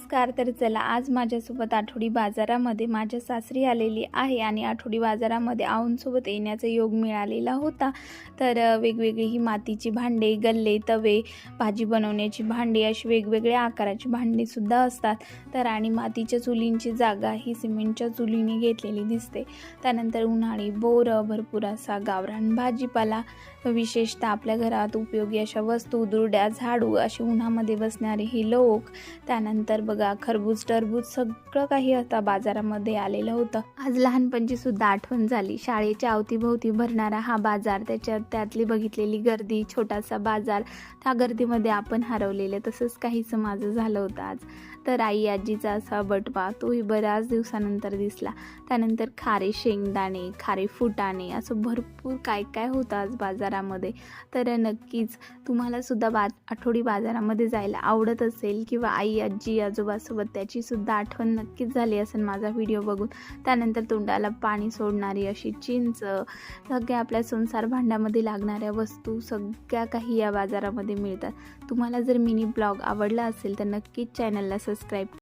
नमस्कार. तर चला आज माझ्यासोबत आठवडी बाजारामध्ये माझ्या सासरी आलेली आहे आणि आठवडी बाजारामध्ये आऊंसोबत येण्याचा योग मिळालेला होता. तर वेगवेगळी ही मातीची भांडे, गल्ले, तवे, भाजी बनवण्याची भांडी अशी वेगवेगळ्या आकाराची भांडीसुद्धा असतात. तर आणि मातीच्या चुलींची जागा ही सिमेंटच्या चुलीने घेतलेली दिसते. त्यानंतर उन्हाळी बोरं, भरपूर असा गावरान भाजीपाला, विशेषतः आपल्या घरात उपयोगी अशा वस्तू, दुरड्या, झाडू, अशी उन्हामध्ये बसणारे हे लोक. त्यानंतर बघा खरबूज, टरबूज सगळं काही आता बाजारामध्ये आलेलं होतं. आज लहानपणची सुद्धा आठवण झाली. शाळेच्या अवतीभोवती भरणारा हा बाजार, त्यातली बघितलेली गर्दी, छोटासा बाजार, त्या गर्दीमध्ये आपण हरवलेले, तसंच काहीसं माझं झालं होतं आज. तर आई आजीचा असा बटवा तोही बऱ्याच दिवसानंतर दिसला. त्यानंतर खारे शेंगदाणे, खारे फुटाणे, असं भरपूर काय काय होतं आज बाजारामध्ये. तर नक्कीच तुम्हाला सुद्धा आठवडी बाजारामध्ये जायला आवडत असेल किंवा आई आजी आजोबासोबत त्याचीसुद्धा आठवण नक्कीच झाली असेल माझा व्हिडिओ बघून. त्यानंतर तोंडाला पाणी सोडणारी अशी चिंच, सगळ्या आपल्या संसार भांड्यामध्ये लागणाऱ्या वस्तू सगळ्या काही या बाजारामध्ये मिळतात. तुम्हाला जर मिनी ब्लॉग आवडला असेल तर नक्कीच चॅनलला सबस्क्राईब